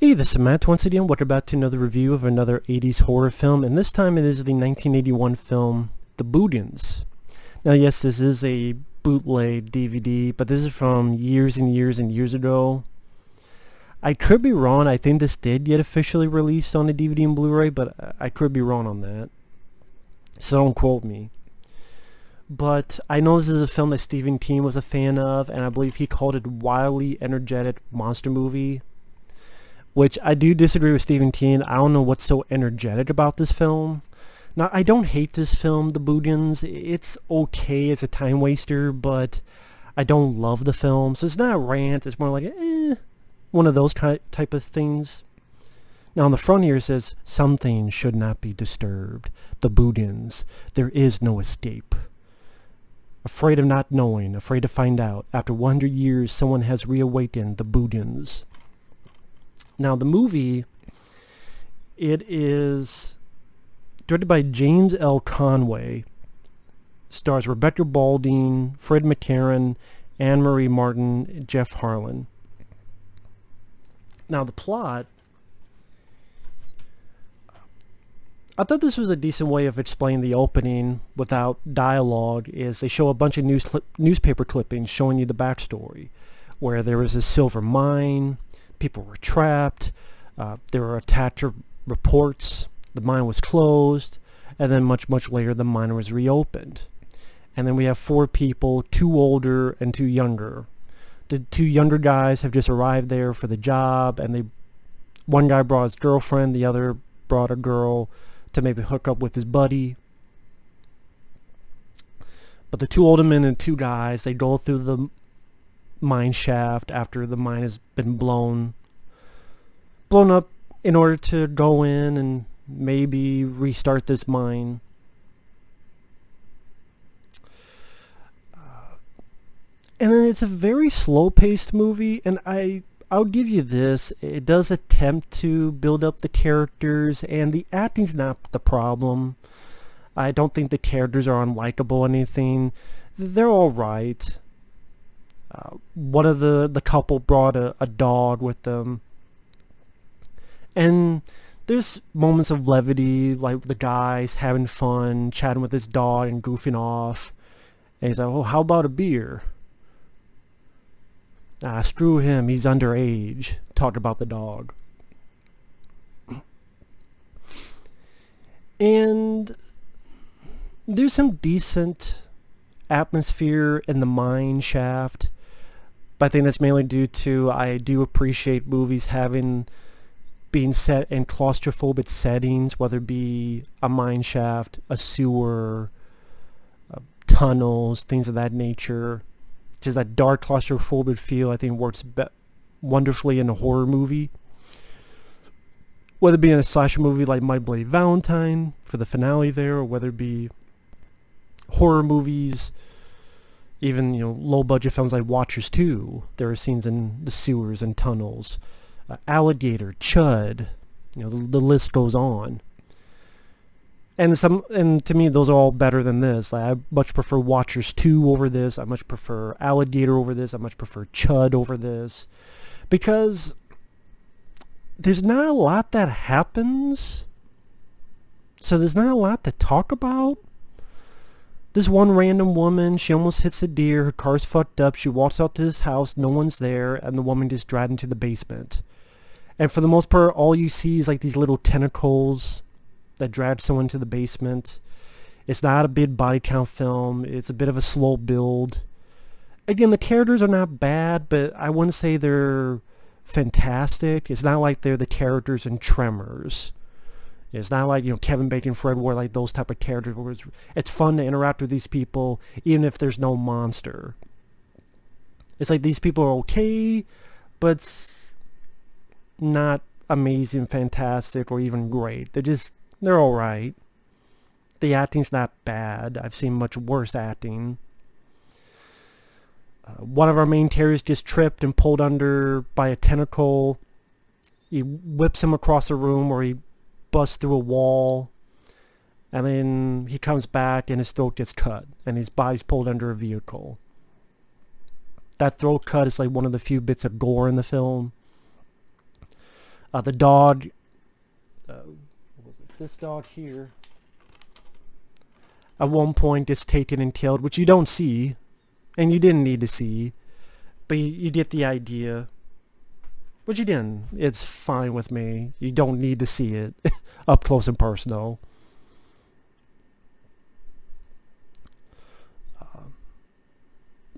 Hey, this is Matt once again. Welcome back to another review of another 80s horror film, and this time it is the 1981 film, The Boogens. Now yes, this is a bootleg DVD, but this is from years and years and years ago. I could be wrong. I think this did get officially released on a DVD and Blu-ray, but I could be wrong on that. So don't quote me. But I know this is a film that Stephen King was a fan of, and I believe he called it wildly energetic monster movie. Which I do disagree with Stephen King. I don't know what's so energetic about this film. Now, I don't hate this film, The Boogens. It's okay as a time waster, but I don't love the film. So it's not a rant. It's more like, one of those type of things. Now, on the front here it says, "Some things should not be disturbed. The Boogens. There is no escape. Afraid of not knowing. Afraid to find out. After 100 years, someone has reawakened the Boogens." Now, the movie, it is directed by James L. Conway, stars Rebecca Balding, Fred McCarren, Anne-Marie Martin, Jeff Harlan. Now, the plot, I thought this was a decent way of explaining the opening without dialogue, is they show a bunch of newspaper clippings showing you the backstory, where there was a silver mine. People were trapped, there were attacked reports, the mine was closed, and then much later the mine was reopened. And then we have 4 people, 2 older and 2 younger. The 2 younger guys have just arrived there for the job, and one guy brought his girlfriend, the other brought a girl to maybe hook up with his buddy. But the 2 older men and 2 guys, they go through the mine shaft after the mine has been blown up in order to go in and maybe restart this mine. And then it's a very slow-paced movie, and I'll give you this. It does attempt to build up the characters, and the acting's not the problem. I don't think the characters are unlikable or anything. They're all right. One of the couple brought a dog with them, and there's moments of levity, like the guy's having fun chatting with his dog and goofing off, and he's like, "Oh, how about a beer?" Screw him, he's underage. Talk about the dog. And there's some decent atmosphere in the mine shaft, but I think that's mainly due to I do appreciate movies being set in claustrophobic settings, whether it be a mine shaft, a sewer, tunnels, things of that nature. Just that dark claustrophobic feel, I think, works wonderfully in a horror movie. Whether it be in a slasher movie like My Bloody Valentine for the finale there, or whether it be horror movies, even low budget films like Watchers 2, there are scenes in the sewers and tunnels. Alligator, Chud, the list goes on. And to me, those are all better than this. I much prefer Watchers 2 over this. I much prefer Alligator over this. I much prefer Chud over this, because there's not a lot that happens. So there's not a lot to talk about. This one random woman, she almost hits a deer, her car's fucked up, she walks out to this house, no one's there, and the woman just dragged into the basement. And for the most part, all you see is like these little tentacles that drag someone to the basement. It's not a big body count film, it's a bit of a slow build. Again, the characters are not bad, but I wouldn't say they're fantastic. It's not like they're the characters in Tremors. It's not like, Kevin Bacon, Fred Ward, like those type of characters where it's fun to interact with these people even if there's no monster. It's like these people are okay, but not amazing, fantastic, or even great. They're alright. The acting's not bad. I've seen much worse acting. One of our main characters gets tripped and pulled under by a tentacle. He whips him across the room, or he busts through a wall, and then he comes back and his throat gets cut and his body's pulled under a vehicle. That throat cut is like one of the few bits of gore in the film. The dog, what was it? This dog here, at one point gets taken and killed, which you don't see, and you didn't need to see, but you get the idea. Which you didn't. It's fine with me. You don't need to see it up close and personal.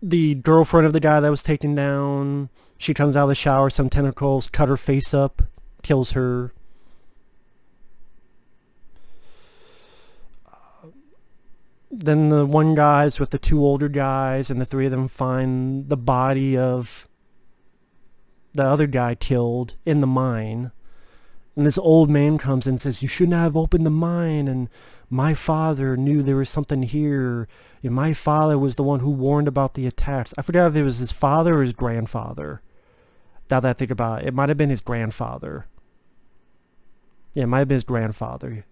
The girlfriend of the guy that was taken down, she comes out of the shower, some tentacles cut her face up, kills her. Then the one guy's with the two older guys, and the three of them find the body of the other guy killed in the mine. And this old man comes and says, you shouldn't have opened the mine, and my father knew there was something here. And my father was the one who warned about the attacks. I forgot if it was his father or his grandfather. Now that I think about it, it might have been his grandfather. Yeah, it might have been his grandfather.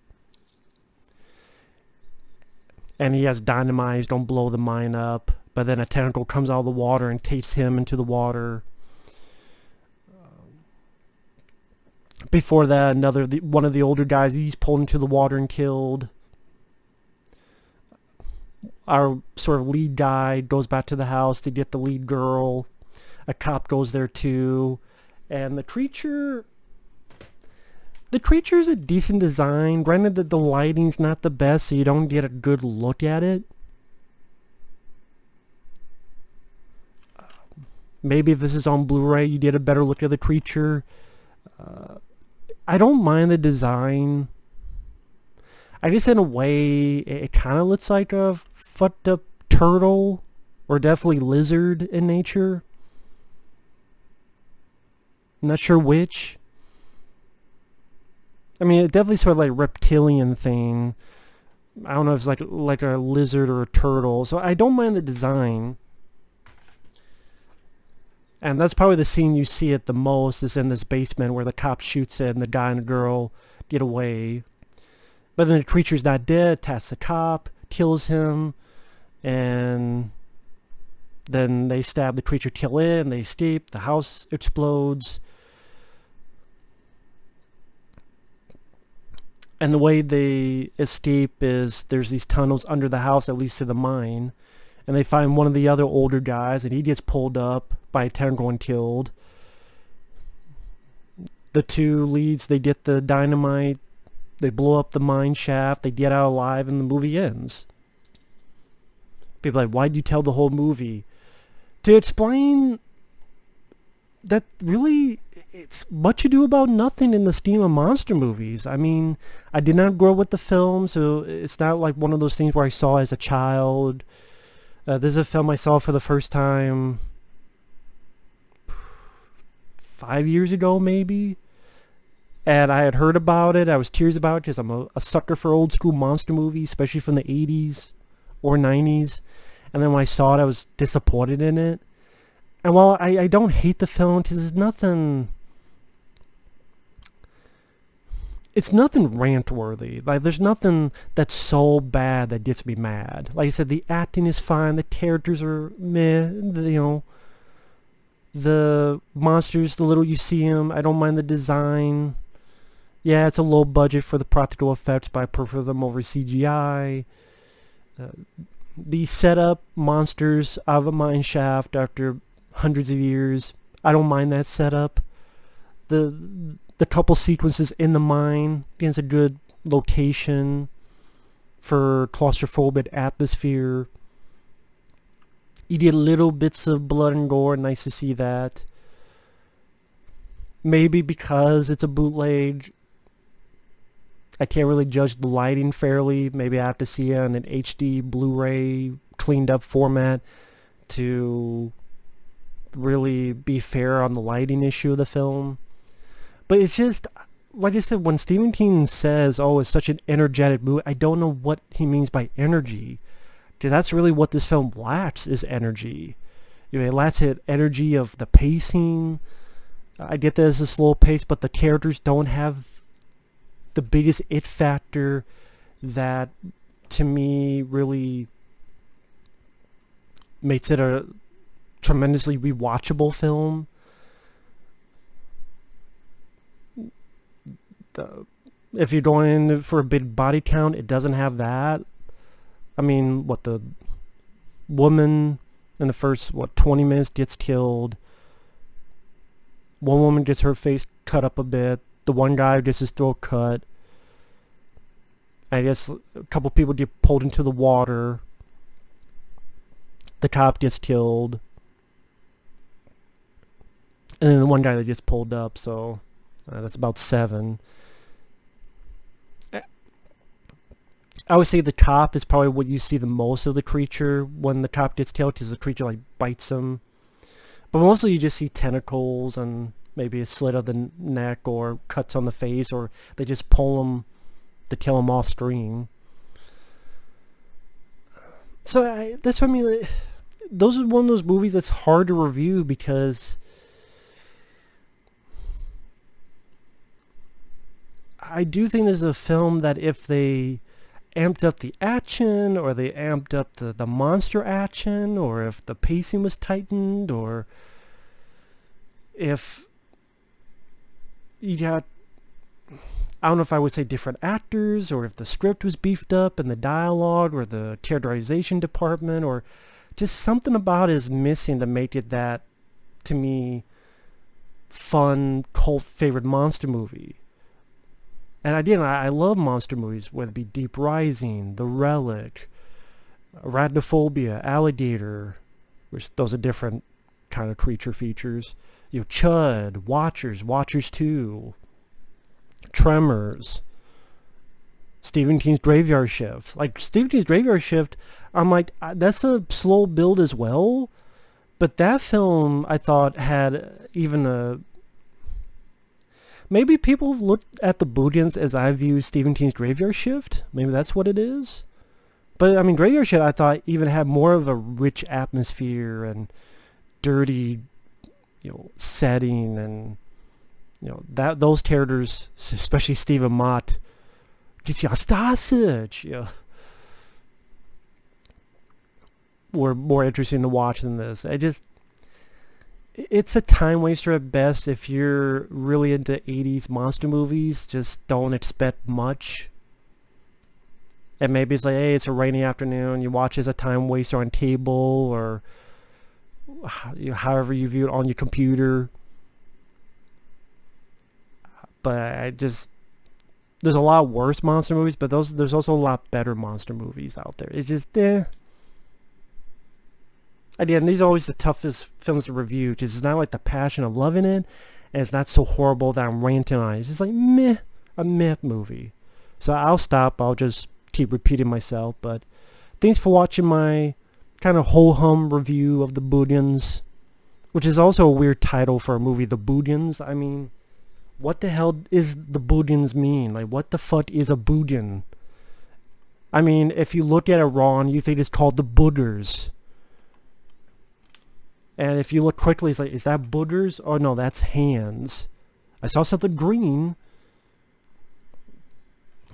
And he has dynamite, don't blow the mine up. But then a tentacle comes out of the water and takes him into the water. Before that, one of the older guys, he's pulled into the water and killed. Our sort of lead guy goes back to the house to get the lead girl. A cop goes there too. And the creature's a decent design. Granted that the lighting's not the best, so you don't get a good look at it. Maybe if this is on Blu-ray, you get a better look at the creature. I don't mind the design. I guess in a way, it kind of looks like a fucked up turtle, or definitely lizard in nature. I'm not sure which. I mean, it definitely sort of like reptilian thing. I don't know if it's like a lizard or a turtle. So I don't mind the design. And that's probably the scene you see it the most, is in this basement where the cop shoots it and the guy and the girl get away. But then the creature's not dead, attacks the cop, kills him, and then they stab the creature, kill it, and they escape. The house explodes. And the way they escape is there's these tunnels under the house that leads to the mine. And they find one of the other older guys, and he gets pulled up by a tentacle and killed. The two leads, they get the dynamite, they blow up the mine shaft, they get out alive, and the movie ends. People are like, why'd you tell the whole movie? To explain that really, it's much ado about nothing in the scheme of monster movies. I mean, I did not grow up with the film, so it's not like one of those things where I saw as a child. This is a film I saw for the first time 5 years ago, maybe. And I had heard about it. I was curious about it because I'm a sucker for old school monster movies, especially from the 80s or 90s. And then when I saw it, I was disappointed in it. And while I don't hate the film because it's nothing rant-worthy. Like, there's nothing that's so bad that gets me mad. Like I said, the acting is fine. The characters are meh. The monsters, the little you see them, I don't mind the design. Yeah, it's a low budget for the practical effects, but I prefer them over CGI. The setup monsters out of a mine shaft after hundreds of years, I don't mind that setup. The couple sequences in the mine, against a good location for claustrophobic atmosphere. You get little bits of blood and gore, nice to see that. Maybe because it's a bootleg, I can't really judge the lighting fairly. Maybe I have to see it on an HD Blu-ray cleaned up format to really be fair on the lighting issue of the film. But it's just, like I said, when Stephen King says, oh, it's such an energetic movie, I don't know what he means by energy. Because that's really what this film lacks, is energy. You know, it lacks the energy of the pacing. I get that it's a slow pace, but the characters don't have the biggest it factor that, to me, really makes it a tremendously rewatchable film. if you're going in for a big body count, it doesn't have that. I mean, the woman in the first 20 minutes gets killed. One woman gets her face cut up a bit. The one guy gets his throat cut. I guess a couple people get pulled into the water. The cop gets killed. And then the one guy that gets pulled up, so that's about 7. I would say the cop is probably what you see the most of the creature when the cop gets killed, because the creature like bites him. But mostly you just see tentacles and maybe a slit of the neck or cuts on the face, or they just pull him to kill him off screen. So that's what I mean. Those are one of those movies that's hard to review because I do think there's a film that if they amped up the action, or they amped up the monster action, or if the pacing was tightened, or if you got, I don't know if I would say different actors, or if the script was beefed up and the dialogue or the characterization department, or just something about it is missing to make it that, to me, fun, cult favorite monster movie. And again, I love monster movies, whether it be Deep Rising, The Relic, Arachnophobia, Alligator, which those are different kind of creature features. Chud, Watchers 2, Tremors, Stephen King's Graveyard Shift. Like, Stephen King's Graveyard Shift, I'm like, that's a slow build as well. But that film, I thought, had even a... Maybe people look at the Boogens as I view Stephen King's Graveyard Shift. Maybe that's what it is. But, I mean, Graveyard Shift, I thought, even had more of a rich atmosphere and dirty, setting, and, that those characters, especially Stephen Mott, were more interesting to watch than this. It's a time waster at best. If you're really into 80s monster movies, just don't expect much. And maybe it's like, hey, it's a rainy afternoon, you watch it as a time waster on cable, or however you view it on your computer. But there's a lot worse monster movies, but there's also a lot better monster movies out there. It's just, Again, these are always the toughest films to review, because it's not like the passion of loving it, and it's not so horrible that I'm ranting on it. It's just like, a meh movie. So I'll stop. I'll just keep repeating myself. But thanks for watching my kind of ho-hum review of The Boogens, which is also a weird title for a movie, The Boogens. I mean, what the hell is The Boogens mean? Like, what the fuck is a Boogen? I mean, if you look at it wrong, you think it's called The Boogers. And if you look quickly, it's like, is that boogers? Oh no, that's hands. I saw something green.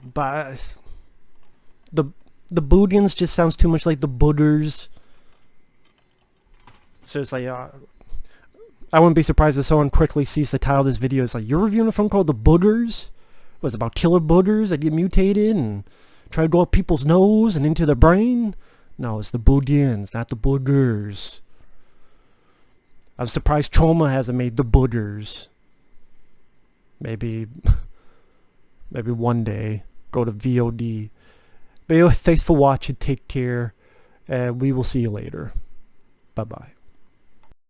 But the Boogens just sounds too much like the boogers. So it's like, I wouldn't be surprised if someone quickly sees the title of this video. It's like, you're reviewing a film called The Boogers? Was it about killer boogers that get mutated and try to go up people's nose and into their brain? No, it's the Boogens, not the boogers. I'm surprised Trauma hasn't made The Boogers. Maybe one day. Go to VOD. But anyway, thanks for watching. Take care. And we will see you later. Bye-bye.